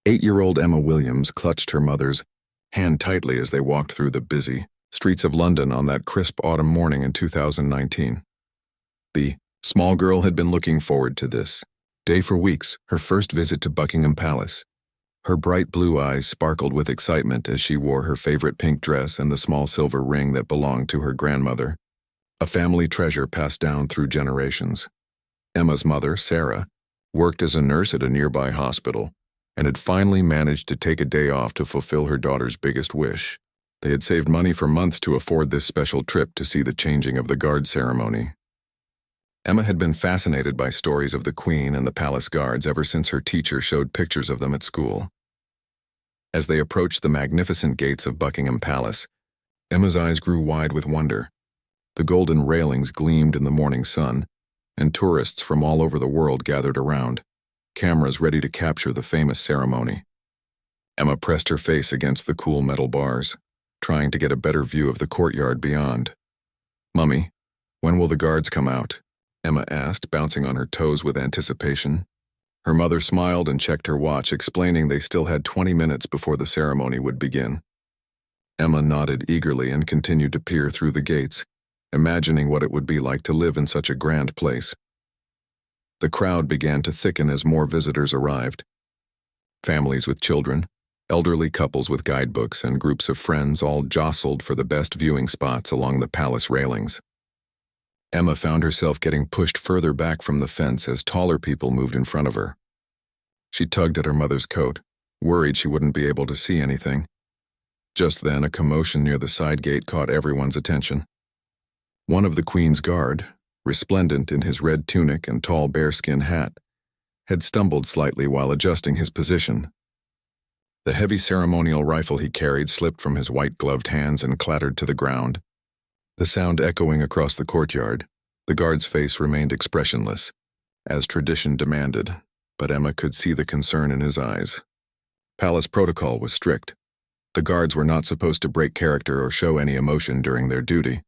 8-year-old Emma Williams clutched her mother's hand tightly as they walked through the busy streets of London on that crisp autumn morning in 2019. The small girl had been looking forward to this day for weeks, her first visit to Buckingham Palace. Her bright blue eyes sparkled with excitement as she wore her favorite pink dress and the small silver ring that belonged to her grandmother, a family treasure passed down through generations. Emma's mother, Sarah, worked as a nurse at a nearby hospital and had finally managed to take a day off to fulfill her daughter's biggest wish. They had saved money for months to afford this special trip to see the changing of the guard ceremony. Emma had been fascinated by stories of the Queen and the palace guards ever since her teacher showed pictures of them at school. As they approached the magnificent gates of Buckingham Palace, Emma's eyes grew wide with wonder. The golden railings gleamed in the morning sun, and tourists from all over the world gathered around, cameras ready to capture the famous ceremony. Emma pressed her face against the cool metal bars, trying to get a better view of the courtyard beyond. "Mummy, when will the guards come out?" Emma asked, bouncing on her toes with anticipation. Her mother smiled and checked her watch, explaining they still had 20 minutes before the ceremony would begin. Emma nodded eagerly and continued to peer through the gates, imagining what it would be like to live in such a grand place. The crowd began to thicken as more visitors arrived. Families with children, elderly couples with guidebooks, and groups of friends all jostled for the best viewing spots along the palace railings. Emma found herself getting pushed further back from the fence as taller people moved in front of her. She tugged at her mother's coat, worried she wouldn't be able to see anything. Just then, a commotion near the side gate caught everyone's attention. One of the Queen's guard, resplendent in his red tunic and tall bearskin hat, had stumbled slightly while adjusting his position. The heavy ceremonial rifle he carried slipped from his white-gloved hands and clattered to the ground. The sound echoing across the courtyard, the guard's face remained expressionless, as tradition demanded, but Emma could see the concern in his eyes. Palace protocol was strict. The guards were not supposed to break character or show any emotion during their duty.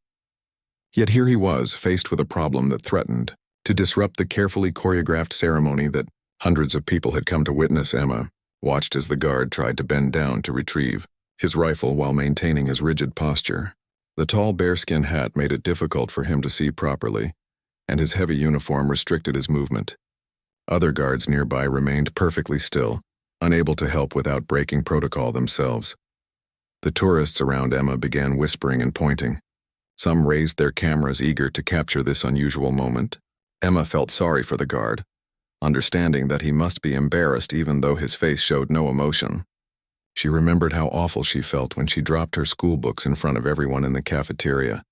Yet here he was, faced with a problem that threatened to disrupt the carefully choreographed ceremony that hundreds of people had come to witness. Emma watched as the guard tried to bend down to retrieve his rifle while maintaining his rigid posture. The tall bearskin hat made it difficult for him to see properly, and his heavy uniform restricted his movement. Other guards nearby remained perfectly still, unable to help without breaking protocol themselves. The tourists around Emma began whispering and pointing. Some raised their cameras, eager to capture this unusual moment. Emma felt sorry for the guard, understanding that he must be embarrassed even though his face showed no emotion. She remembered how awful she felt when she dropped her school books in front of everyone in the cafeteria.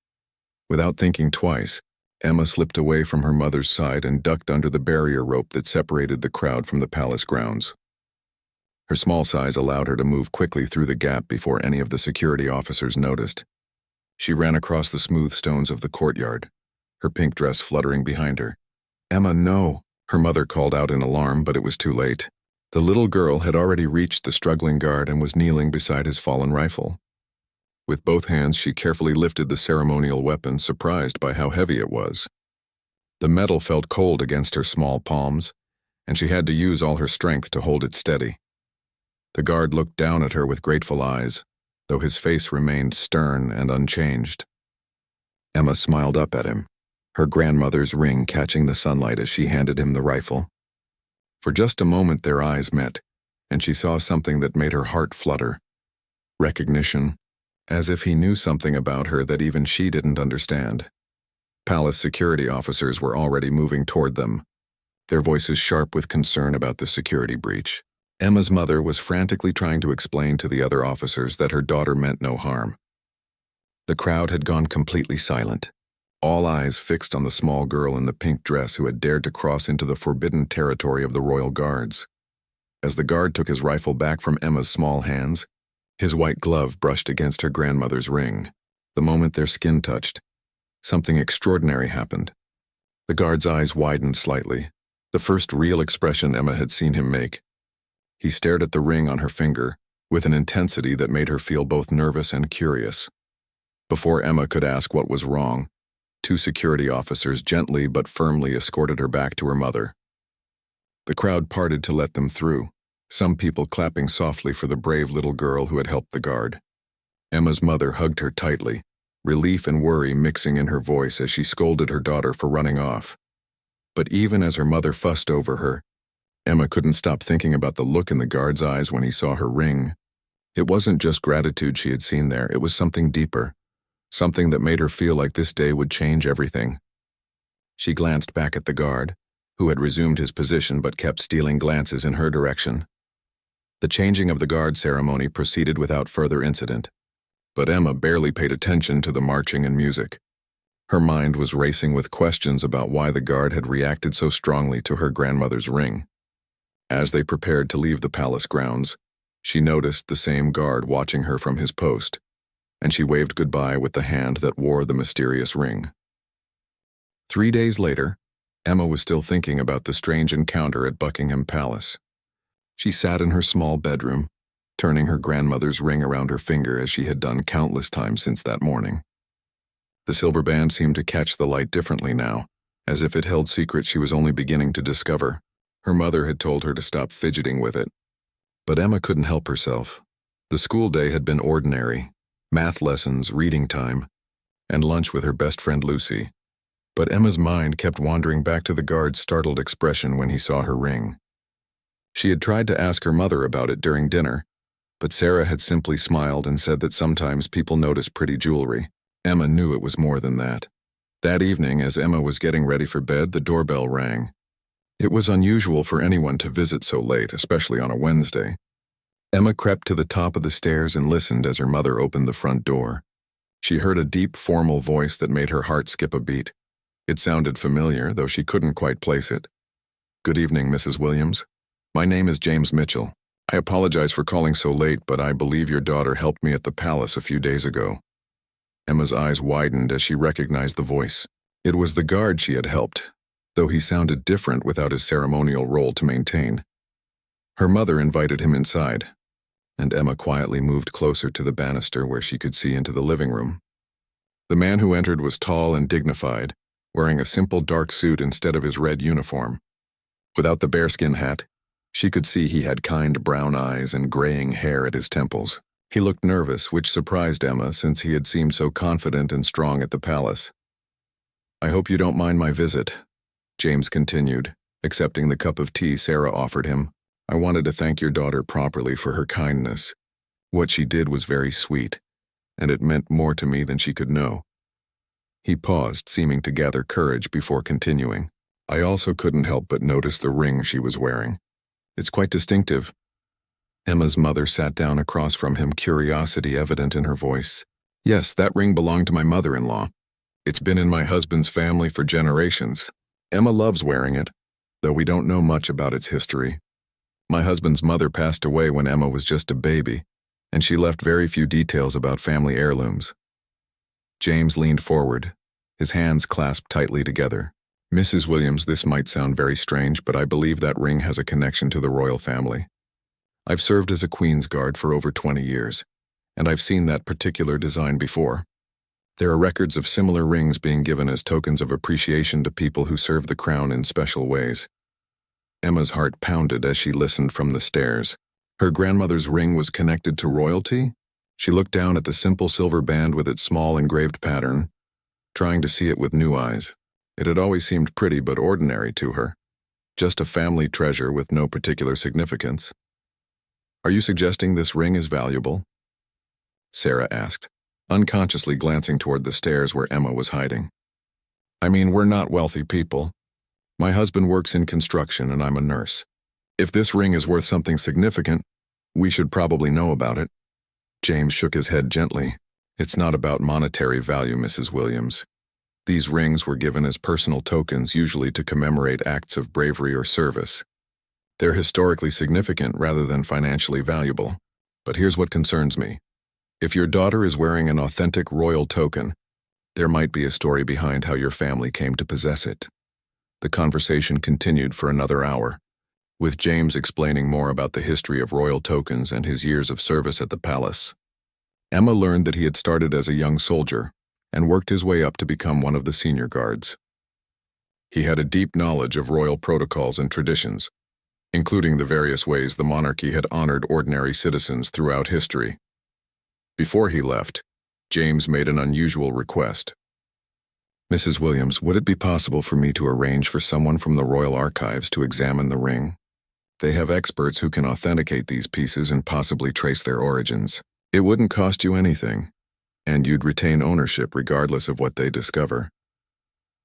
Without thinking twice, Emma slipped away from her mother's side and ducked under the barrier rope that separated the crowd from the palace grounds. Her small size allowed her to move quickly through the gap before any of the security officers noticed. She ran across the smooth stones of the courtyard, her pink dress fluttering behind her. "Emma, no!" her mother called out in alarm, but it was too late. The little girl had already reached the struggling guard and was kneeling beside his fallen rifle. With both hands, she carefully lifted the ceremonial weapon, surprised by how heavy it was. The metal felt cold against her small palms, and she had to use all her strength to hold it steady. The guard looked down at her with grateful eyes, though his face remained stern and unchanged. Emma smiled up at him, her grandmother's ring catching the sunlight as she handed him the rifle. For just a moment their eyes met, and she saw something that made her heart flutter. Recognition, as if he knew something about her that even she didn't understand. Palace security officers were already moving toward them, their voices sharp with concern about the security breach. Emma's mother was frantically trying to explain to the other officers that her daughter meant no harm. The crowd had gone completely silent, all eyes fixed on the small girl in the pink dress who had dared to cross into the forbidden territory of the royal guards. As the guard took his rifle back from Emma's small hands, his white glove brushed against her grandmother's ring. The moment their skin touched, something extraordinary happened. The guard's eyes widened slightly, the first real expression Emma had seen him make. He stared at the ring on her finger with an intensity that made her feel both nervous and curious. Before Emma could ask what was wrong, 2 security officers gently but firmly escorted her back to her mother. The crowd parted to let them through, some people clapping softly for the brave little girl who had helped the guard. Emma's mother hugged her tightly, relief and worry mixing in her voice as she scolded her daughter for running off. But even as her mother fussed over her, Emma couldn't stop thinking about the look in the guard's eyes when he saw her ring. It wasn't just gratitude she had seen there, it was something deeper, something that made her feel like this day would change everything. She glanced back at the guard, who had resumed his position but kept stealing glances in her direction. The changing of the guard ceremony proceeded without further incident, but Emma barely paid attention to the marching and music. Her mind was racing with questions about why the guard had reacted so strongly to her grandmother's ring. As they prepared to leave the palace grounds, she noticed the same guard watching her from his post, and she waved goodbye with the hand that wore the mysterious ring. 3 days later, Emma was still thinking about the strange encounter at Buckingham Palace. She sat in her small bedroom, turning her grandmother's ring around her finger as she had done countless times since that morning. The silver band seemed to catch the light differently now, as if it held secrets she was only beginning to discover. Her mother had told her to stop fidgeting with it. But Emma couldn't help herself. The school day had been ordinary, math lessons, reading time, and lunch with her best friend Lucy. But Emma's mind kept wandering back to the guard's startled expression when he saw her ring. She had tried to ask her mother about it during dinner, but Sarah had simply smiled and said that sometimes people notice pretty jewelry. Emma knew it was more than that. That evening, as Emma was getting ready for bed, the doorbell rang. It was unusual for anyone to visit so late, especially on a Wednesday. Emma crept to the top of the stairs and listened as her mother opened the front door. She heard a deep, formal voice that made her heart skip a beat. It sounded familiar, though she couldn't quite place it. "Good evening, Mrs. Williams. My name is James Mitchell. I apologize for calling so late, but I believe your daughter helped me at the palace a few days ago." Emma's eyes widened as she recognized the voice. It was the guard she had helped, though he sounded different without his ceremonial role to maintain. Her mother invited him inside, and Emma quietly moved closer to the banister where she could see into the living room. The man who entered was tall and dignified, wearing a simple dark suit instead of his red uniform. Without the bearskin hat, she could see he had kind brown eyes and graying hair at his temples. He looked nervous, which surprised Emma since he had seemed so confident and strong at the palace. "I hope you don't mind my visit," James continued, accepting the cup of tea Sarah offered him. "I wanted to thank your daughter properly for her kindness. What she did was very sweet, and it meant more to me than she could know." He paused, seeming to gather courage before continuing. "I also couldn't help but notice the ring she was wearing. It's quite distinctive." Emma's mother sat down across from him, curiosity evident in her voice. "Yes, that ring belonged to my mother-in-law. It's been in my husband's family for generations. Emma loves wearing it, though we don't know much about its history. My husband's mother passed away when Emma was just a baby, and she left very few details about family heirlooms." James leaned forward, his hands clasped tightly together. "Mrs. Williams, this might sound very strange, but I believe that ring has a connection to the royal family. I've served as a Queen's Guard for over 20 years, and I've seen that particular design before. There are records of similar rings being given as tokens of appreciation to people who serve the crown in special ways." Emma's heart pounded as she listened from the stairs. Her grandmother's ring was connected to royalty? She looked down at the simple silver band with its small engraved pattern, trying to see it with new eyes. It had always seemed pretty but ordinary to her, just a family treasure with no particular significance. "Are you suggesting this ring is valuable?" Sarah asked, unconsciously glancing toward the stairs where Emma was hiding. "I mean, we're not wealthy people. My husband works in construction and I'm a nurse. If this ring is worth something significant, we should probably know about it." James shook his head gently. "It's not about monetary value, Mrs. Williams. These rings were given as personal tokens, usually to commemorate acts of bravery or service. They're historically significant rather than financially valuable. But here's what concerns me. If your daughter is wearing an authentic royal token, there might be a story behind how your family came to possess it." The conversation continued for another hour, with James explaining more about the history of royal tokens and his years of service at the palace. Emma learned that he had started as a young soldier and worked his way up to become one of the senior guards. He had a deep knowledge of royal protocols and traditions, including the various ways the monarchy had honored ordinary citizens throughout history. Before he left, James made an unusual request. "Mrs. Williams, would it be possible for me to arrange for someone from the Royal Archives to examine the ring? They have experts who can authenticate these pieces and possibly trace their origins. It wouldn't cost you anything, and you'd retain ownership regardless of what they discover."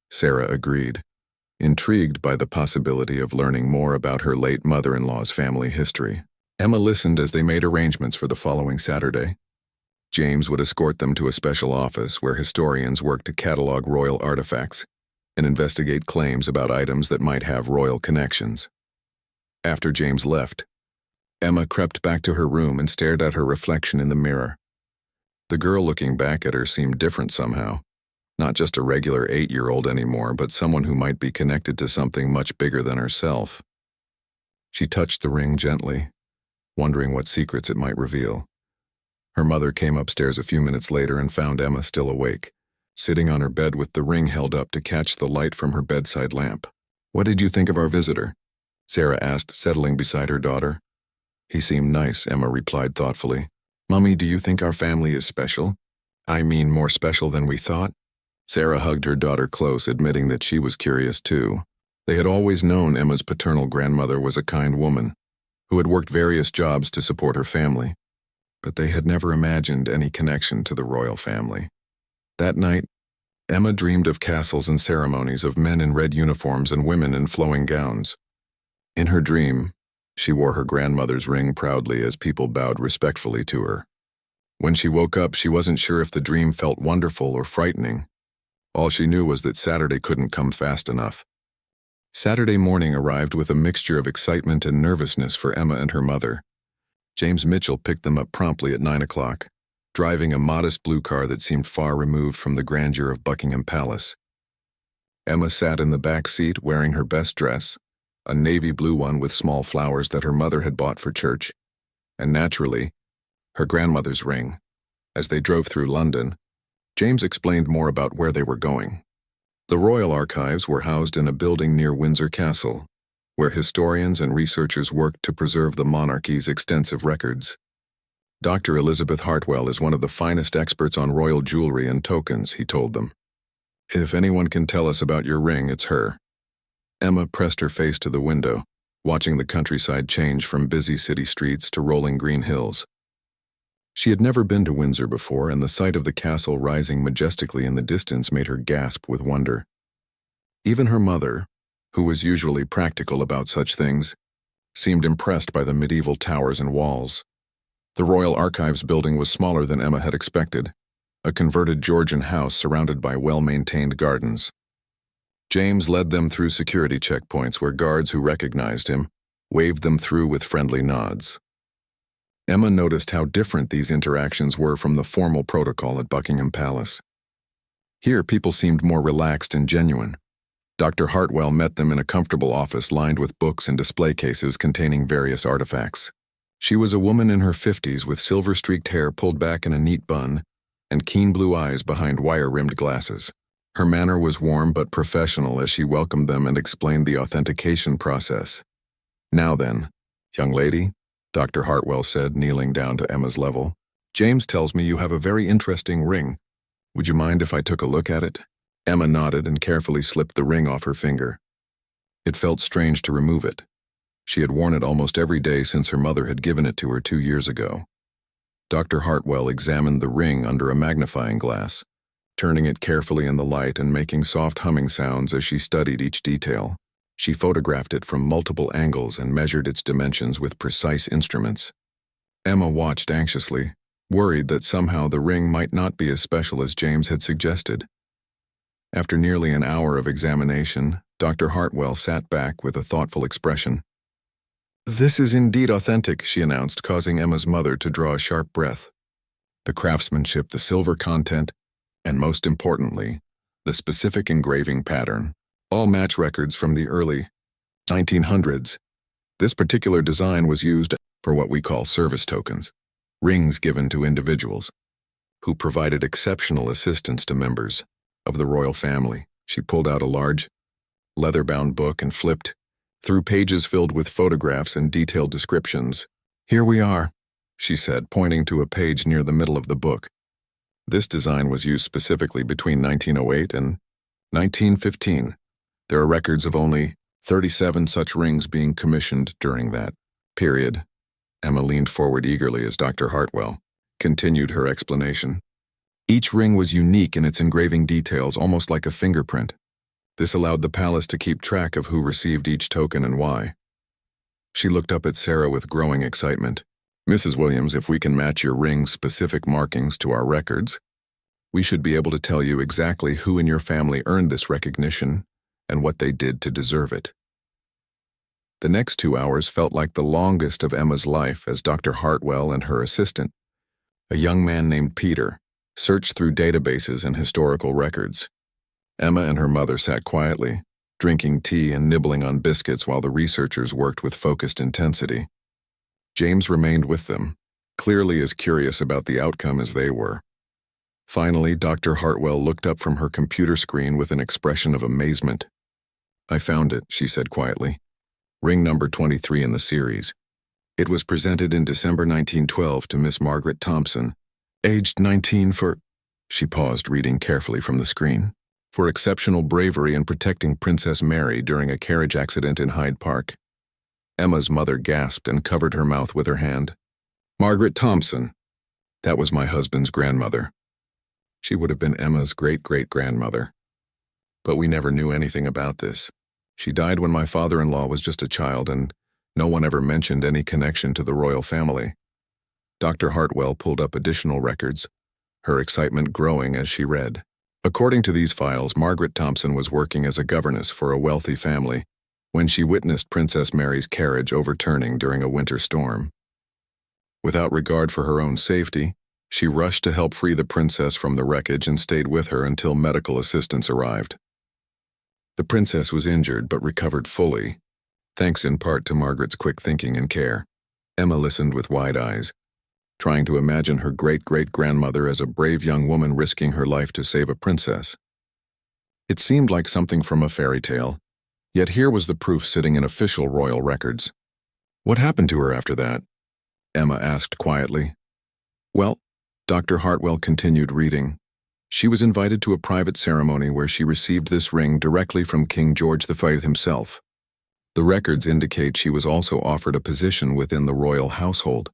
Sarah agreed, intrigued by the possibility of learning more about her late mother-in-law's family history. Emma listened as they made arrangements for the following Saturday. James would escort them to a special office where historians worked to catalog royal artifacts and investigate claims about items that might have royal connections. After James left, Emma crept back to her room and stared at her reflection in the mirror. The girl looking back at her seemed different somehow, not just a regular 8-year-old anymore, but someone who might be connected to something much bigger than herself. She touched the ring gently, wondering what secrets it might reveal. Her mother came upstairs a few minutes later and found Emma still awake, sitting on her bed with the ring held up to catch the light from her bedside lamp. "What did you think of our visitor?" Sarah asked, settling beside her daughter. "He seemed nice," Emma replied thoughtfully. "Mummy, do you think our family is special? I mean, more special than we thought?" Sarah hugged her daughter close, admitting that she was curious too. They had always known Emma's paternal grandmother was a kind woman, who had worked various jobs to support her family, but they had never imagined any connection to the royal family. That night, Emma dreamed of castles and ceremonies, of men in red uniforms and women in flowing gowns. In her dream, she wore her grandmother's ring proudly as people bowed respectfully to her. When she woke up, she wasn't sure if the dream felt wonderful or frightening. All she knew was that Saturday couldn't come fast enough. Saturday morning arrived with a mixture of excitement and nervousness for Emma and her mother. James Mitchell picked them up promptly at 9 o'clock, driving a modest blue car that seemed far removed from the grandeur of Buckingham Palace. Emma sat in the back seat wearing her best dress, a navy blue one with small flowers that her mother had bought for church, and naturally, her grandmother's ring. As they drove through London, James explained more about where they were going. The Royal Archives were housed in a building near Windsor Castle, where historians and researchers worked to preserve the monarchy's extensive records. Dr. Elizabeth Hartwell is one of the finest experts on royal jewelry and tokens, he told them. "If anyone can tell us about your ring, it's her." Emma pressed her face to the window, watching the countryside change from busy city streets to rolling green hills. She had never been to Windsor before, and the sight of the castle rising majestically in the distance made her gasp with wonder. Even her mother, who was usually practical about such things, seemed impressed by the medieval towers and walls. The Royal Archives building was smaller than Emma had expected, a converted Georgian house surrounded by well-maintained gardens. James led them through security checkpoints where guards who recognized him waved them through with friendly nods. Emma noticed how different these interactions were from the formal protocol at Buckingham Palace. Here, people seemed more relaxed and genuine. Dr. Hartwell met them in a comfortable office lined with books and display cases containing various artifacts. She was a woman in her 50s with silver-streaked hair pulled back in a neat bun and keen blue eyes behind wire-rimmed glasses. Her manner was warm but professional as she welcomed them and explained the authentication process. "Now then, young lady," Dr. Hartwell said, kneeling down to Emma's level, "James tells me you have a very interesting ring. Would you mind if I took a look at it?" Emma nodded and carefully slipped the ring off her finger. It felt strange to remove it. She had worn it almost every day since her mother had given it to her 2 years ago. Dr. Hartwell examined the ring under a magnifying glass, turning it carefully in the light and making soft humming sounds as she studied each detail. She photographed it from multiple angles and measured its dimensions with precise instruments. Emma watched anxiously, worried that somehow the ring might not be as special as James had suggested. After nearly an hour of examination, Dr. Hartwell sat back with a thoughtful expression. "This is indeed authentic," she announced, causing Emma's mother to draw a sharp breath. The craftsmanship, the silver content, and most importantly, the specific engraving pattern, all match records from the early 1900s. This particular design was used for what we call service tokens, rings given to individuals who provided exceptional assistance to members of the royal family. She pulled out a large, leather-bound book and flipped through pages filled with photographs and detailed descriptions. "Here we are," she said, pointing to a page near the middle of the book. This design was used specifically between 1908 and 1915. There are records of only 37 such rings being commissioned during that period. Emma leaned forward eagerly as Dr. Hartwell continued her explanation. Each ring was unique in its engraving details, almost like a fingerprint. This allowed the palace to keep track of who received each token and why. She looked up at Sarah with growing excitement. "Mrs. Williams, if we can match your ring's specific markings to our records, we should be able to tell you exactly who in your family earned this recognition and what they did to deserve it." The next 2 hours felt like the longest of Emma's life as Dr. Hartwell and her assistant, a young man named Peter, searched through databases and historical records. Emma and her mother sat quietly, drinking tea and nibbling on biscuits while the researchers worked with focused intensity. James remained with them, clearly as curious about the outcome as they were. Finally, Dr. Hartwell looked up from her computer screen with an expression of amazement. "I found it," she said quietly. "Ring number 23 in the series. It was presented in December 1912 to Miss Margaret Thompson, aged 19 for—" She paused, reading carefully from the screen. "For exceptional bravery in protecting Princess Mary during a carriage accident in Hyde Park." Emma's mother gasped and covered her mouth with her hand. "Margaret Thompson. That was my husband's grandmother. She would have been Emma's great-great-grandmother. But we never knew anything about this. She died when my father-in-law was just a child, and no one ever mentioned any connection to the royal family." Dr. Hartwell pulled up additional records, her excitement growing as she read. According to these files, Margaret Thompson was working as a governess for a wealthy family when she witnessed Princess Mary's carriage overturning during a winter storm. Without regard for her own safety, she rushed to help free the princess from the wreckage and stayed with her until medical assistance arrived. The princess was injured but recovered fully, thanks in part to Margaret's quick thinking and care. Emma listened with wide eyes, trying to imagine her great-great-grandmother as a brave young woman risking her life to save a princess. It seemed like something from a fairy tale, yet here was the proof sitting in official royal records. "What happened to her after that?" Emma asked quietly. "Well," Dr. Hartwell continued reading, "she was invited to a private ceremony where she received this ring directly from King George V himself. The records indicate she was also offered a position within the royal household,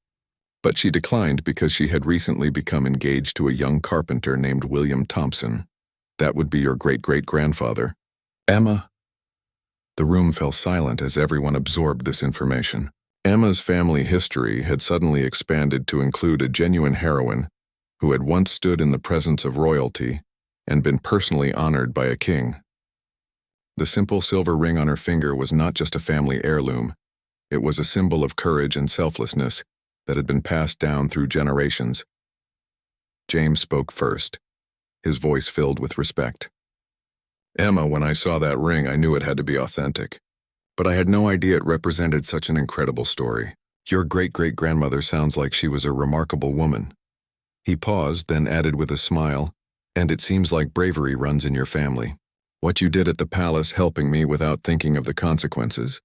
but she declined because she had recently become engaged to a young carpenter named William Thompson. That would be your great-great-grandfather." "Emma." The room fell silent as everyone absorbed this information. Emma's family history had suddenly expanded to include a genuine heroine who had once stood in the presence of royalty and been personally honored by a king. The simple silver ring on her finger was not just a family heirloom. It was a symbol of courage and selflessness that had been passed down through generations. James spoke first, his voice filled with respect. "Emma, when I saw that ring, I knew it had to be authentic. But I had no idea it represented such an incredible story. Your great-great-grandmother sounds like she was a remarkable woman." He paused, then added with a smile, "And it seems like bravery runs in your family. What you did at the palace, helping me without thinking of the consequences,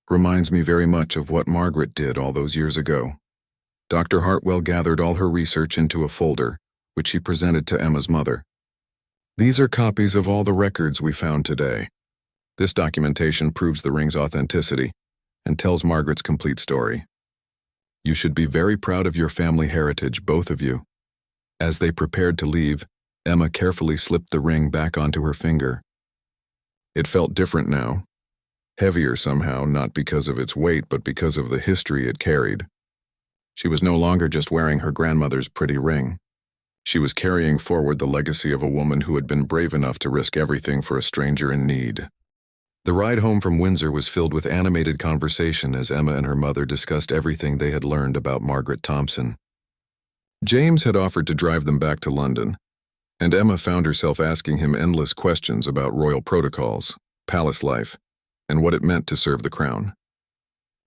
reminds me very much of what Margaret did all those years ago." Dr. Hartwell gathered all her research into a folder, which she presented to Emma's mother. "These are copies of all the records we found today. This documentation proves the ring's authenticity and tells Margaret's complete story. You should be very proud of your family heritage, both of you." As they prepared to leave, Emma carefully slipped the ring back onto her finger. It felt different now, heavier somehow, not because of its weight but because of the history it carried. She was no longer just wearing her grandmother's pretty ring. She was carrying forward the legacy of a woman who had been brave enough to risk everything for a stranger in need. The ride home from Windsor was filled with animated conversation as Emma and her mother discussed everything they had learned about Margaret Thompson. James had offered to drive them back to London, and Emma found herself asking him endless questions about royal protocols, palace life, and what it meant to serve the crown.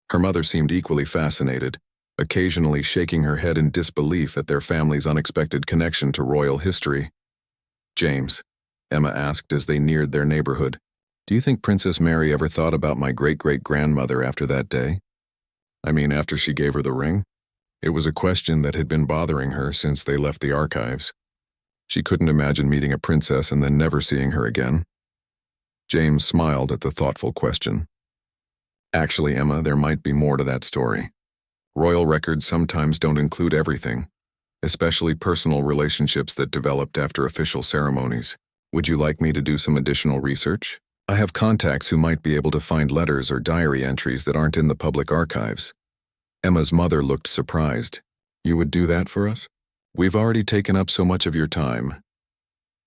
Her mother seemed equally fascinated, occasionally shaking her head in disbelief at their family's unexpected connection to royal history. "James," Emma asked as they neared their neighborhood, Do you think Princess Mary ever thought about my great-great-grandmother after that day? I mean, after she gave her the ring? It was a question that had been bothering her since they left the archives. She couldn't imagine meeting a princess and then never seeing her again. James smiled at the thoughtful question. Actually, Emma, there might be more to that story. Royal records sometimes don't include everything, especially personal relationships that developed after official ceremonies. Would you like me to do some additional research? I have contacts who might be able to find letters or diary entries that aren't in the public archives. Emma's mother looked surprised. You would do that for us? We've already taken up so much of your time.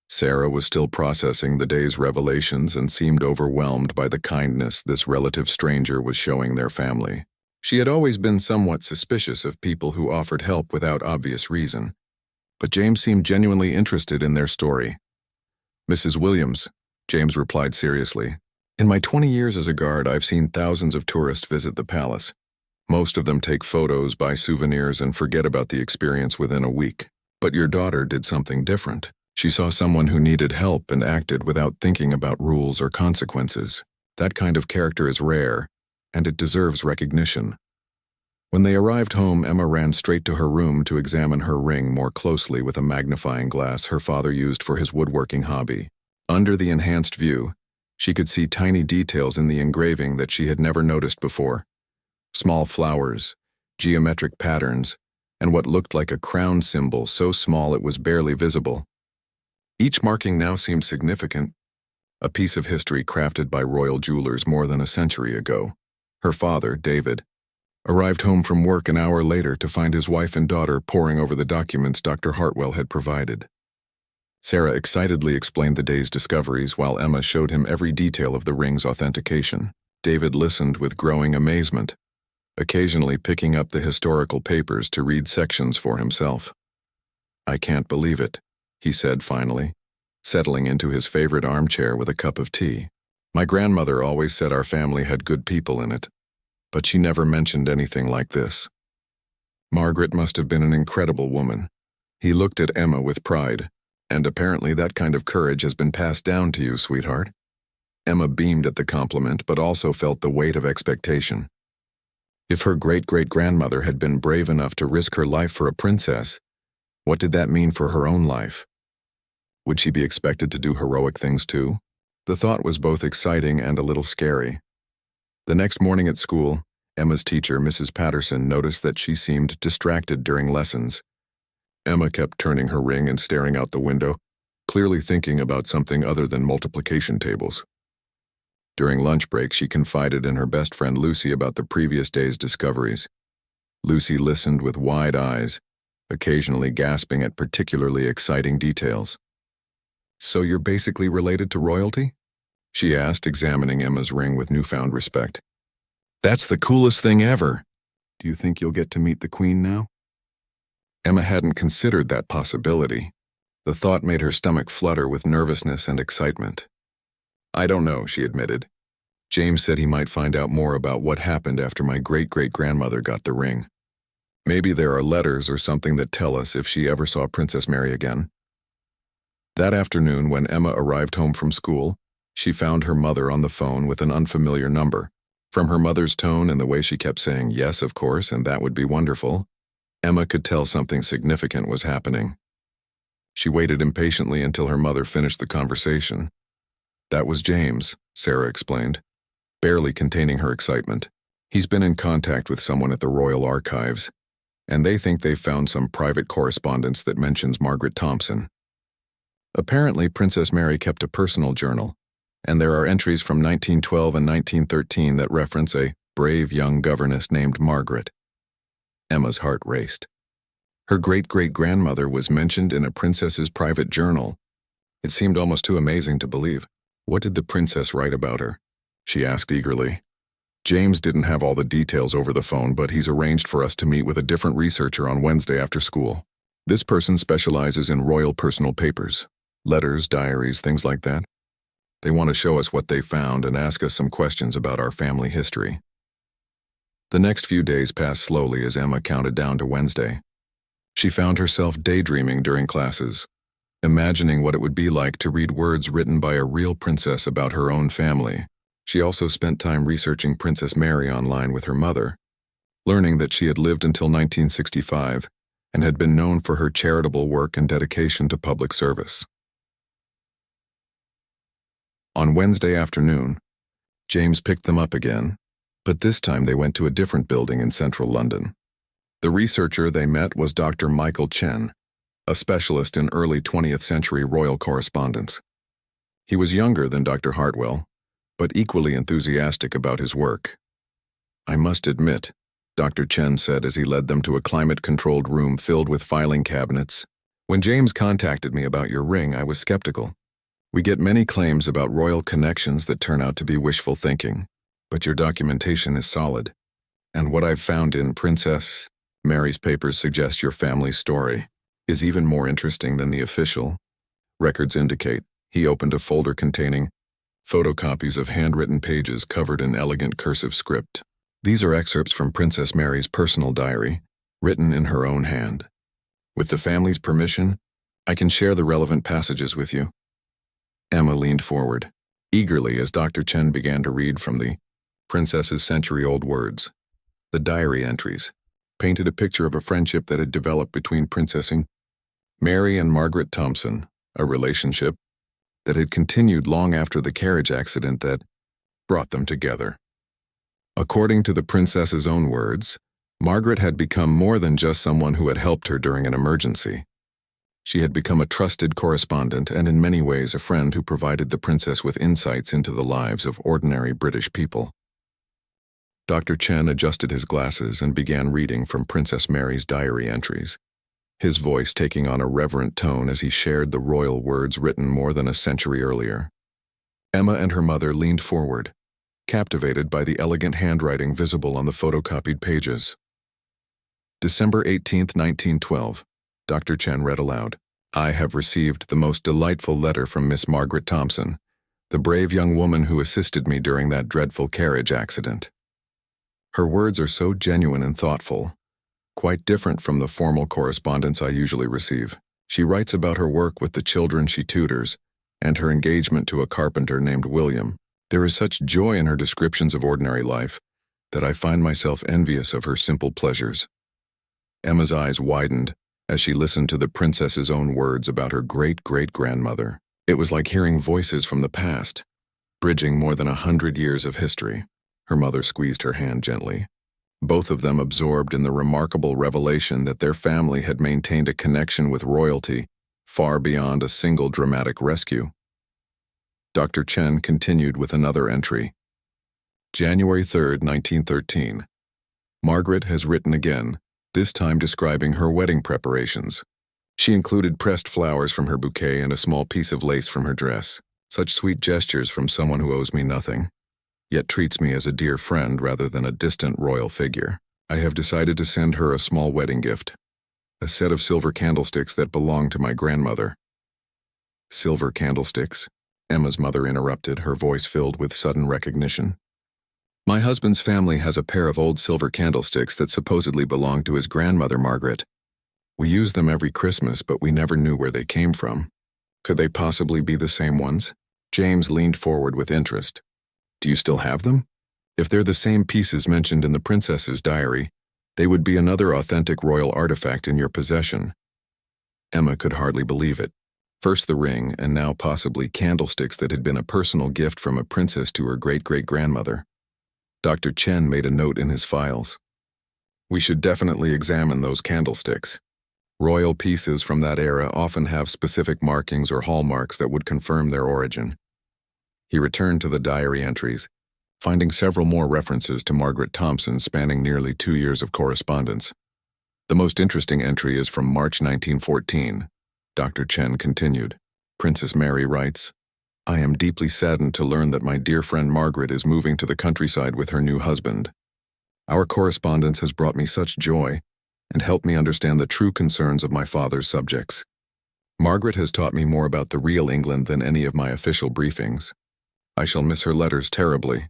Sarah was still processing the day's revelations and seemed overwhelmed by the kindness this relative stranger was showing their family. She had always been somewhat suspicious of people who offered help without obvious reason, but James seemed genuinely interested in their story. Mrs. Williams, James replied seriously, in my 20 years as a guard, I've seen thousands of tourists visit the palace. Most of them take photos, buy souvenirs, and forget about the experience within a week. But your daughter did something different. She saw someone who needed help and acted without thinking about rules or consequences. That kind of character is rare, and it deserves recognition. When they arrived home, Emma ran straight to her room to examine her ring more closely with a magnifying glass her father used for his woodworking hobby. Under the enhanced view, she could see tiny details in the engraving that she had never noticed before. Small flowers, geometric patterns, and what looked like a crown symbol so small it was barely visible. Each marking now seemed significant, a piece of history crafted by royal jewelers more than a century ago. Her father, David, arrived home from work an hour later to find his wife and daughter poring over the documents Dr. Hartwell had provided. Sarah excitedly explained the day's discoveries while Emma showed him every detail of the ring's authentication. David listened with growing amazement, occasionally picking up the historical papers to read sections for himself. I can't believe it, he said finally, settling into his favorite armchair with a cup of tea. My grandmother always said our family had good people in it, but she never mentioned anything like this. Margaret must have been an incredible woman. He looked at Emma with pride. And apparently that kind of courage has been passed down to you, sweetheart. Emma beamed at the compliment, but also felt the weight of expectation. If her great-great-grandmother had been brave enough to risk her life for a princess, what did that mean for her own life? Would she be expected to do heroic things too? The thought was both exciting and a little scary. The next morning at school, Emma's teacher, Mrs. Patterson, noticed that she seemed distracted during lessons. Emma kept turning her ring and staring out the window, clearly thinking about something other than multiplication tables. During lunch break, she confided in her best friend Lucy about the previous day's discoveries. Lucy listened with wide eyes, occasionally gasping at particularly exciting details. So you're basically related to royalty? She asked, examining Emma's ring with newfound respect. That's the coolest thing ever. Do you think you'll get to meet the Queen now? Emma hadn't considered that possibility. The thought made her stomach flutter with nervousness and excitement. I don't know, she admitted. James said he might find out more about what happened after my great-great-grandmother got the ring. Maybe there are letters or something that tell us if she ever saw Princess Mary again. That afternoon, when Emma arrived home from school, she found her mother on the phone with an unfamiliar number. From her mother's tone and the way she kept saying yes, of course, and that would be wonderful, Emma could tell something significant was happening. She waited impatiently until her mother finished the conversation. That was James, Sarah explained, barely containing her excitement. He's been in contact with someone at the Royal Archives, and they think they've found some private correspondence that mentions Margaret Thompson. Apparently, Princess Mary kept a personal journal, and there are entries from 1912 and 1913 that reference a brave young governess named Margaret. Emma's heart raced. Her great-great-grandmother was mentioned in a princess's private journal. It seemed almost too amazing to believe. What did the princess write about her? She asked eagerly. James didn't have all the details over the phone, but he's arranged for us to meet with a different researcher on Wednesday after school. This person specializes in royal personal papers, letters, diaries, things like that. They want to show us what they found and ask us some questions about our family history. The next few days passed slowly as Emma counted down to Wednesday. She found herself daydreaming during classes, imagining what it would be like to read words written by a real princess about her own family. She also spent time researching Princess Mary online with her mother, learning that she had lived until 1965 and had been known for her charitable work and dedication to public service. On Wednesday afternoon, James picked them up again, but this time they went to a different building in central London. The researcher they met was Dr. Michael Chen, a specialist in early 20th century royal correspondence. He was younger than Dr. Hartwell, but equally enthusiastic about his work. "I must admit," Dr. Chen said as he led them to a climate-controlled room filled with filing cabinets, "when James contacted me about your ring, I was skeptical. We get many claims about royal connections that turn out to be wishful thinking, but your documentation is solid. And what I've found in Princess Mary's papers suggests your family's story is even more interesting than the official. Records indicate." He opened a folder containing photocopies of handwritten pages covered in elegant cursive script. "These are excerpts from Princess Mary's personal diary, written in her own hand. With the family's permission, I can share the relevant passages with you." Emma leaned forward, eagerly as Dr. Chen began to read from the princess's century-old words. The diary entries painted a picture of a friendship that had developed between Princess Mary and Margaret Thompson, a relationship that had continued long after the carriage accident that brought them together. According to the princess's own words, Margaret had become more than just someone who had helped her during an emergency. She had become a trusted correspondent and in many ways a friend who provided the princess with insights into the lives of ordinary British people. Dr. Chen adjusted his glasses and began reading from Princess Mary's diary entries, his voice taking on a reverent tone as he shared the royal words written more than a century earlier. Emma and her mother leaned forward, captivated by the elegant handwriting visible on the photocopied pages. December 18, 1912, Dr. Chen read aloud. "I have received the most delightful letter from Miss Margaret Thompson, the brave young woman who assisted me during that dreadful carriage accident. Her words are so genuine and thoughtful, quite different from the formal correspondence I usually receive. She writes about her work with the children she tutors and her engagement to a carpenter named William. There is such joy in her descriptions of ordinary life that I find myself envious of her simple pleasures." Emma's eyes widened as she listened to the princess's own words about her great-great-grandmother. It was like hearing voices from the past, bridging more than 100 years of history. Her mother squeezed her hand gently, both of them absorbed in the remarkable revelation that their family had maintained a connection with royalty far beyond a single dramatic rescue. Dr. Chen continued with another entry. January 3, 1913. Margaret has written again, this time describing her wedding preparations. She included pressed flowers from her bouquet and a small piece of lace from her dress. Such sweet gestures from someone who owes me nothing, yet treats me as a dear friend rather than a distant royal figure. I have decided to send her a small wedding gift, a set of silver candlesticks that belonged to my grandmother." "Silver candlesticks?" Emma's mother interrupted, her voice filled with sudden recognition. "My husband's family has a pair of old silver candlesticks that supposedly belonged to his grandmother, Margaret. We use them every Christmas, but we never knew where they came from. Could they possibly be the same ones?" James leaned forward with interest. "Do you still have them? If they're the same pieces mentioned in the princess's diary, they would be another authentic royal artifact in your possession." Emma could hardly believe it. First the ring, and now possibly candlesticks that had been a personal gift from a princess to her great-great-grandmother. Dr. Chen made a note in his files. "We should definitely examine those candlesticks. Royal pieces from that era often have specific markings or hallmarks that would confirm their origin." He returned to the diary entries, finding several more references to Margaret Thompson spanning nearly 2 years of correspondence. The most interesting entry is from March 1914. Dr. Chen continued. Princess Mary writes, "I am deeply saddened to learn that my dear friend Margaret is moving to the countryside with her new husband. Our correspondence has brought me such joy and helped me understand the true concerns of my father's subjects. Margaret has taught me more about the real England than any of my official briefings. I shall miss her letters terribly,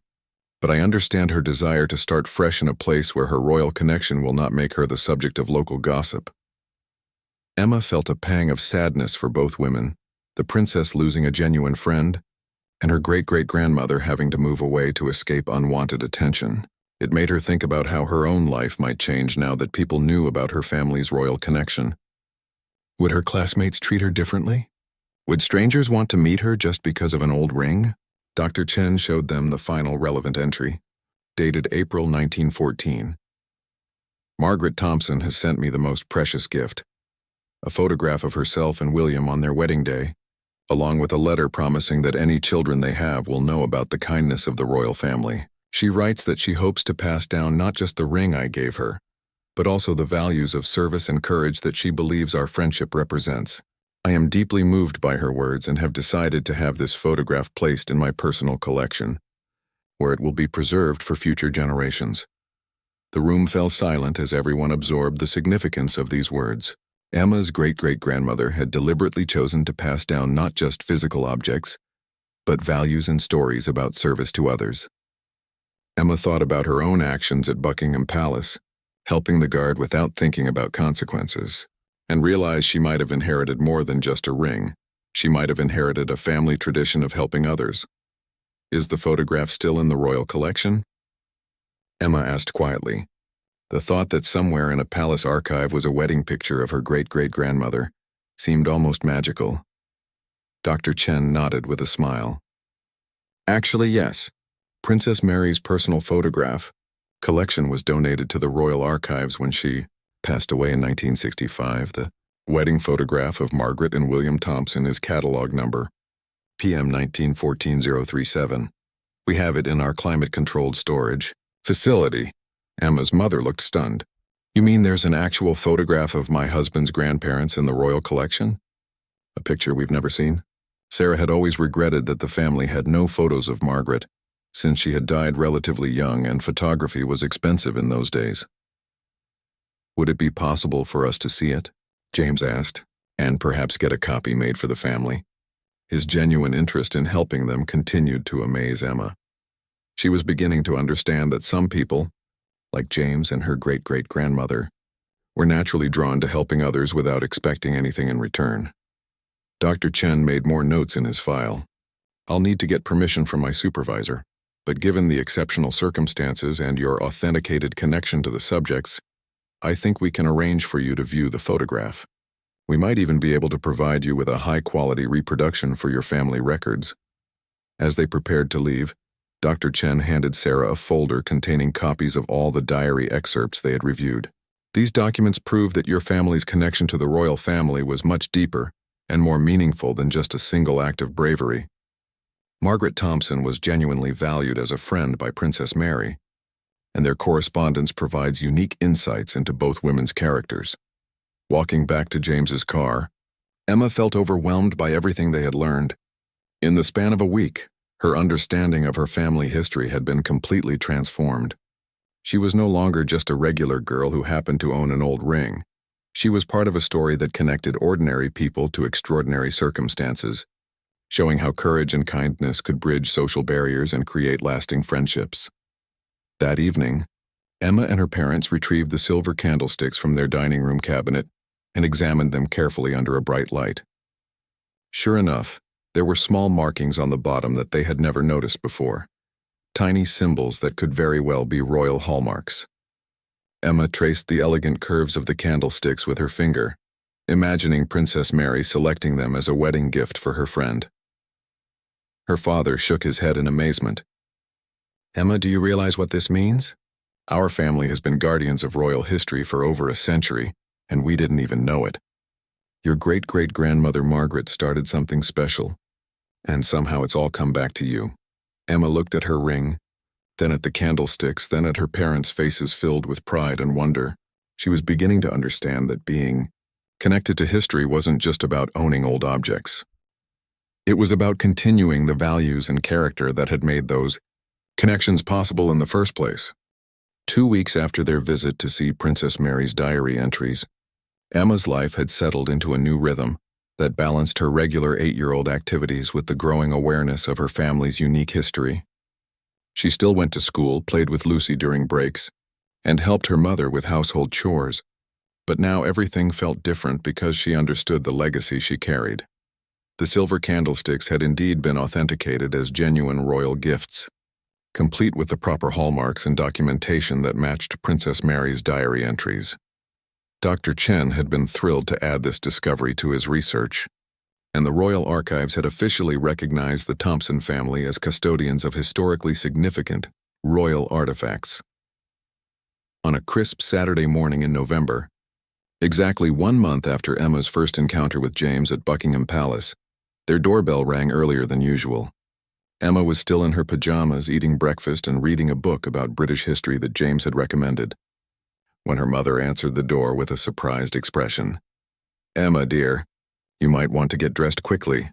but I understand her desire to start fresh in a place where her royal connection will not make her the subject of local gossip." Emma felt a pang of sadness for both women, the princess losing a genuine friend, and her great-great-grandmother having to move away to escape unwanted attention. It made her think about how her own life might change now that people knew about her family's royal connection. Would her classmates treat her differently? Would strangers want to meet her just because of an old ring? Dr. Chen showed them the final relevant entry, dated April 1914. Margaret Thompson has sent me the most precious gift, a photograph of herself and William on their wedding day, along with a letter promising that any children they have will know about the kindness of the royal family. She writes that she hopes to pass down not just the ring I gave her, but also the values of service and courage that she believes our friendship represents. I am deeply moved by her words and have decided to have this photograph placed in my personal collection, where it will be preserved for future generations. The room fell silent as everyone absorbed the significance of these words. Emma's great-great-grandmother had deliberately chosen to pass down not just physical objects, but values and stories about service to others. Emma thought about her own actions at Buckingham Palace, helping the guard without thinking about consequences, and realized she might have inherited more than just a ring. She might have inherited a family tradition of helping others. Is the photograph still in the royal collection? Emma asked quietly. The thought that somewhere in a palace archive was a wedding picture of her great-great-grandmother seemed almost magical. Dr. Chen nodded with a smile. Actually, yes. Princess Mary's personal photograph collection was donated to the Royal Archives when she passed away in 1965. The wedding photograph of Margaret and William Thompson is catalog number PM 1914-037. We have it in our climate-controlled storage facility. Emma's mother looked stunned. You mean there's an actual photograph of my husband's grandparents in the royal collection? A picture we've never seen? Sarah had always regretted that the family had no photos of Margaret, since she had died relatively young and photography was expensive in those days. Would it be possible for us to see it? James asked, and perhaps get a copy made for the family. His genuine interest in helping them continued to amaze Emma. She was beginning to understand that some people, like James and her great-great-grandmother, were naturally drawn to helping others without expecting anything in return. Dr. Chen made more notes in his file. I'll need to get permission from my supervisor, but given the exceptional circumstances and your authenticated connection to the subjects, I think we can arrange for you to view the photograph. We might even be able to provide you with a high-quality reproduction for your family records. As they prepared to leave, Dr. Chen handed Sarah a folder containing copies of all the diary excerpts they had reviewed. These documents prove that your family's connection to the royal family was much deeper and more meaningful than just a single act of bravery. Margaret Thompson was genuinely valued as a friend by Princess Mary, and their correspondence provides unique insights into both women's characters. Walking back to James's car, Emma felt overwhelmed by everything they had learned. In the span of a week, her understanding of her family history had been completely transformed. She was no longer just a regular girl who happened to own an old ring. She was part of a story that connected ordinary people to extraordinary circumstances, showing how courage and kindness could bridge social barriers and create lasting friendships. That evening, Emma and her parents retrieved the silver candlesticks from their dining room cabinet and examined them carefully under a bright light. Sure enough, there were small markings on the bottom that they had never noticed before, tiny symbols that could very well be royal hallmarks. Emma traced the elegant curves of the candlesticks with her finger, imagining Princess Mary selecting them as a wedding gift for her friend. Her father shook his head in amazement. Emma, do you realize what this means? Our family has been guardians of royal history for over a century, and we didn't even know it. Your great-great-grandmother Margaret started something special, and somehow it's all come back to you. Emma looked at her ring, then at the candlesticks, then at her parents' faces filled with pride and wonder. She was beginning to understand that being connected to history wasn't just about owning old objects. It was about continuing the values and character that had made those connections possible in the first place. 2 weeks after their visit to see Princess Mary's diary entries, Emma's life had settled into a new rhythm that balanced her regular 8-year-old activities with the growing awareness of her family's unique history. She still went to school, played with Lucy during breaks, and helped her mother with household chores. But now everything felt different because she understood the legacy she carried. The silver candlesticks had indeed been authenticated as genuine royal gifts, complete with the proper hallmarks and documentation that matched Princess Mary's diary entries. Dr. Chen had been thrilled to add this discovery to his research, and the Royal Archives had officially recognized the Thompson family as custodians of historically significant royal artifacts. On a crisp Saturday morning in November, exactly 1 month after Emma's first encounter with James at Buckingham Palace, their doorbell rang earlier than usual. Emma was still in her pajamas, eating breakfast and reading a book about British history that James had recommended, when her mother answered the door with a surprised expression. "Emma, dear, you might want to get dressed quickly,"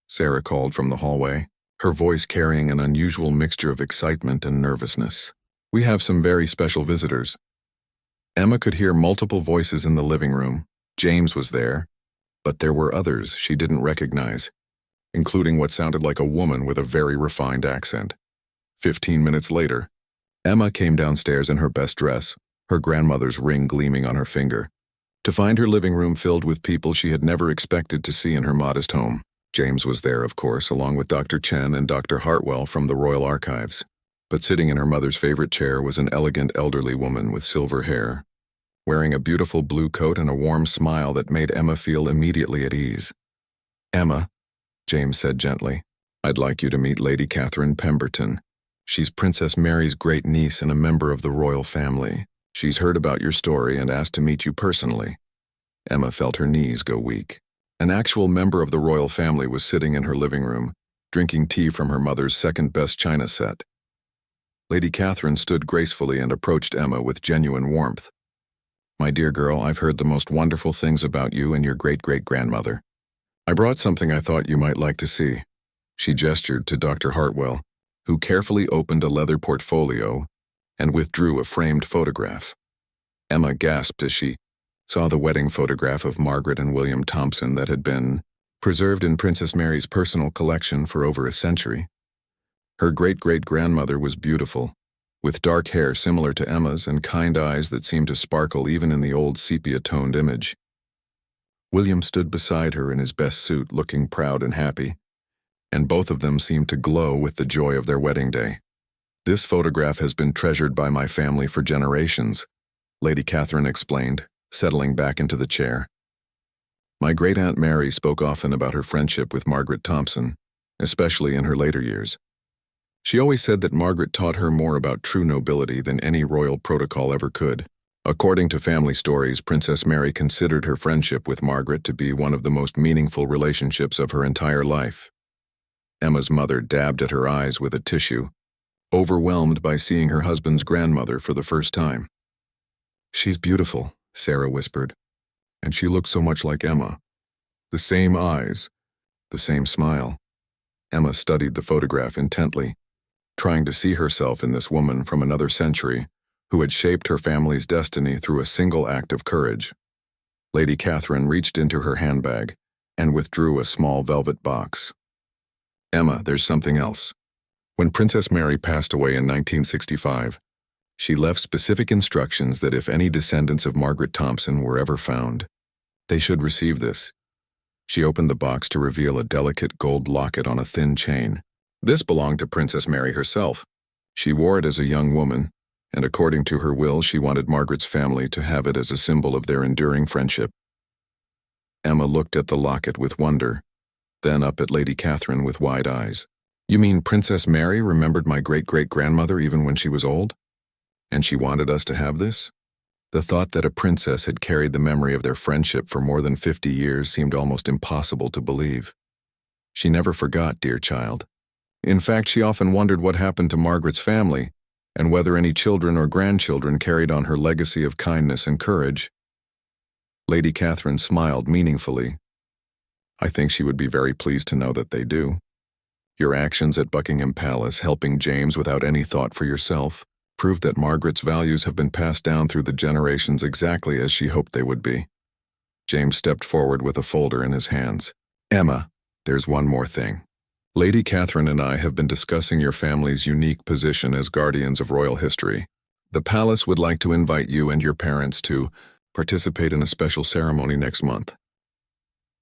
Sarah called from the hallway, her voice carrying an unusual mixture of excitement and nervousness. "We have some very special visitors." Emma could hear multiple voices in the living room. James was there, but there were others she didn't recognize, including what sounded like a woman with a very refined accent. 15 minutes later, Emma came downstairs in her best dress, her grandmother's ring gleaming on her finger, to find her living room filled with people she had never expected to see in her modest home. James was there, of course, along with Dr. Chen and Dr. Hartwell from the Royal Archives. But sitting in her mother's favorite chair was an elegant elderly woman with silver hair, wearing a beautiful blue coat and a warm smile that made Emma feel immediately at ease. "Emma," James said gently, "I'd like you to meet Lady Catherine Pemberton. She's Princess Mary's great niece and a member of the royal family. She's heard about your story and asked to meet you personally." Emma felt her knees go weak. An actual member of the royal family was sitting in her living room, drinking tea from her mother's second-best china set. Lady Catherine stood gracefully and approached Emma with genuine warmth. "My dear girl, I've heard the most wonderful things about you and your great-great-grandmother. I brought something I thought you might like to see." She gestured to Dr. Hartwell, who carefully opened a leather portfolio and withdrew a framed photograph. Emma gasped as she saw the wedding photograph of Margaret and William Thompson that had been preserved in Princess Mary's personal collection for over a century. Her great-great-grandmother was beautiful, with dark hair similar to Emma's and kind eyes that seemed to sparkle even in the old sepia-toned image. William stood beside her in his best suit, looking proud and happy, and both of them seemed to glow with the joy of their wedding day. "This photograph has been treasured by my family for generations," Lady Catherine explained, settling back into the chair. "My great-aunt Mary spoke often about her friendship with Margaret Thompson, especially in her later years. She always said that Margaret taught her more about true nobility than any royal protocol ever could. According to family stories, Princess Mary considered her friendship with Margaret to be one of the most meaningful relationships of her entire life." Emma's mother dabbed at her eyes with a tissue, overwhelmed by seeing her husband's grandmother for the first time. "She's beautiful," Sarah whispered, "and she looks so much like Emma. The same eyes, the same smile." Emma studied the photograph intently, trying to see herself in this woman from another century who had shaped her family's destiny through a single act of courage. Lady Catherine reached into her handbag and withdrew a small velvet box. "Emma, there's something else. When Princess Mary passed away in 1965, she left specific instructions that if any descendants of Margaret Thompson were ever found, they should receive this." She opened the box to reveal a delicate gold locket on a thin chain. This belonged to Princess Mary herself. She wore it as a young woman, and according to her will, she wanted Margaret's family to have it as a symbol of their enduring friendship. Emma looked at the locket with wonder, then up at Lady Catherine with wide eyes. "You mean Princess Mary remembered my great-great-grandmother even when she was old? And she wanted us to have this?" The thought that a princess had carried the memory of their friendship for more than 50 years seemed almost impossible to believe. She never forgot, dear child. In fact, she often wondered what happened to Margaret's family, and whether any children or grandchildren carried on her legacy of kindness and courage. Lady Catherine smiled meaningfully. "I think she would be very pleased to know that they do. Your actions at Buckingham Palace, helping James without any thought for yourself, proved that Margaret's values have been passed down through the generations exactly as she hoped they would be." James stepped forward with a folder in his hands. "Emma, there's one more thing. Lady Catherine and I have been discussing your family's unique position as guardians of royal history. The palace would like to invite you and your parents to participate in a special ceremony next month.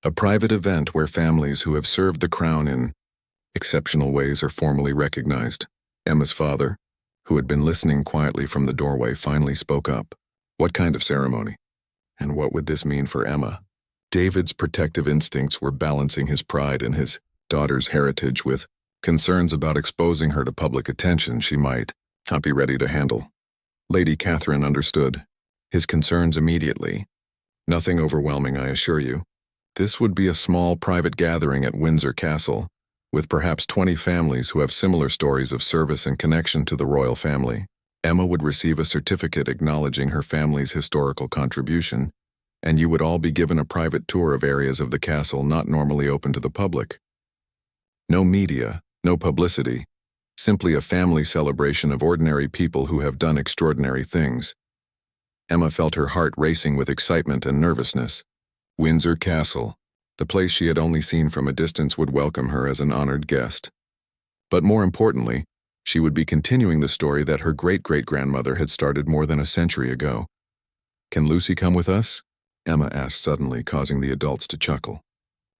A private event where families who have served the crown in exceptional ways are formally recognized. Emma's father, who had been listening quietly from the doorway, finally spoke up. What kind of ceremony? And what would this mean for Emma? David's protective instincts were balancing his pride in his daughter's heritage with concerns about exposing her to public attention she might not be ready to handle. Lady Catherine understood his concerns immediately. Nothing overwhelming, I assure you. This would be a small private gathering at Windsor Castle, with perhaps 20 families who have similar stories of service and connection to the royal family. Emma would receive a certificate acknowledging her family's historical contribution, and you would all be given a private tour of areas of the castle not normally open to the public. No media, no publicity, simply a family celebration of ordinary people who have done extraordinary things. Emma felt her heart racing with excitement and nervousness. Windsor Castle, the place she had only seen from a distance, would welcome her as an honored guest. But more importantly, she would be continuing the story that her great-great-grandmother had started more than a century ago. Can Lucy come with us? Emma asked suddenly, causing the adults to chuckle.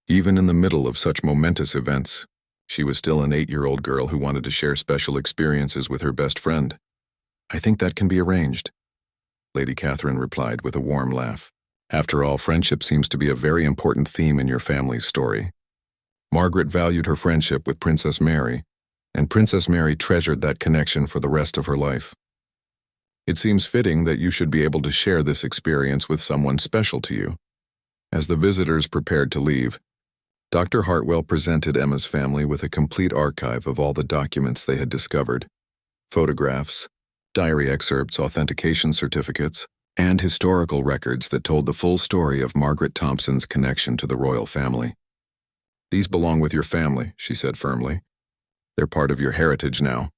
Even in the middle of such momentous events, she was still an 8-year-old girl who wanted to share special experiences with her best friend. I think that can be arranged, Lady Catherine replied with a warm laugh. After all, friendship seems to be a very important theme in your family's story. Margaret valued her friendship with Princess Mary, and Princess Mary treasured that connection for the rest of her life. It seems fitting that you should be able to share this experience with someone special to you. As the visitors prepared to leave, Dr. Hartwell presented Emma's family with a complete archive of all the documents they had discovered: photographs, diary excerpts, authentication certificates, and historical records that told the full story of Margaret Thompson's connection to the royal family. These belong with your family, she said firmly. They're part of your heritage now.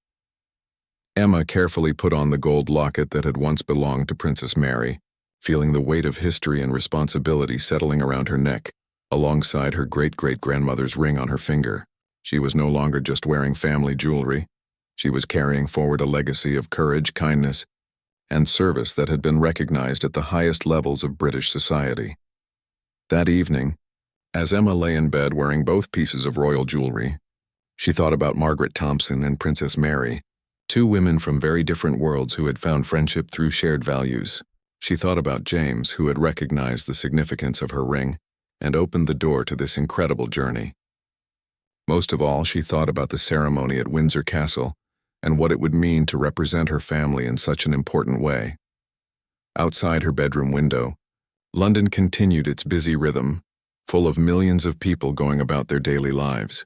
Emma carefully put on the gold locket that had once belonged to Princess Mary, feeling the weight of history and responsibility settling around her neck, alongside her great-great-grandmother's ring on her finger. She was no longer just wearing family jewelry. She was carrying forward a legacy of courage, kindness, and service that had been recognized at the highest levels of British society. That evening, as Emma lay in bed wearing both pieces of royal jewelry, she thought about Margaret Thompson and Princess Mary, two women from very different worlds who had found friendship through shared values. She thought about James, who had recognized the significance of her ring and opened the door to this incredible journey. Most of all, she thought about the ceremony at Windsor Castle and what it would mean to represent her family in such an important way. Outside her bedroom window, London continued its busy rhythm, full of millions of people going about their daily lives.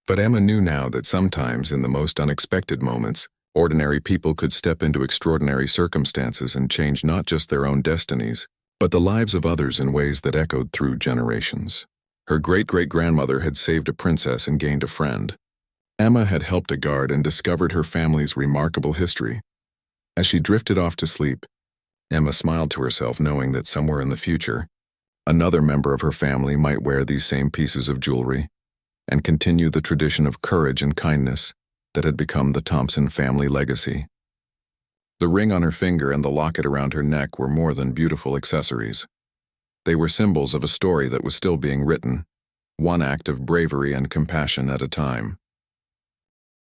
But Emma knew now that sometimes, in the most unexpected moments, ordinary people could step into extraordinary circumstances and change not just their own destinies, but the lives of others in ways that echoed through generations. Her great-great-grandmother had saved a princess and gained a friend. Emma had helped a guard and discovered her family's remarkable history. As she drifted off to sleep, Emma smiled to herself, knowing that somewhere in the future, another member of her family might wear these same pieces of jewelry and continue the tradition of courage and kindness that had become the Thompson family legacy. The ring on her finger and the locket around her neck were more than beautiful accessories. They were symbols of a story that was still being written, one act of bravery and compassion at a time.